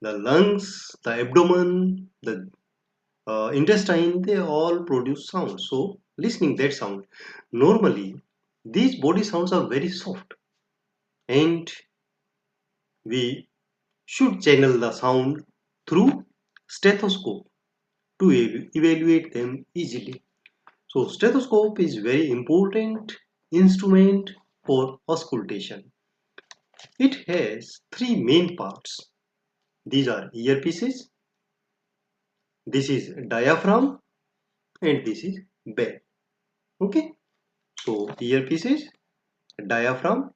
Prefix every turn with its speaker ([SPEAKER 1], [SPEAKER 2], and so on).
[SPEAKER 1] The lungs, the abdomen, the intestine, they all produce sound. So listening that sound, normally these body sounds are very soft, and we should channel the sound through stethoscope to evaluate them easily. So stethoscope is very important instrument for auscultation. It has three main parts. These are earpieces, this is diaphragm, and this is bell. Okay, so earpieces, diaphragm,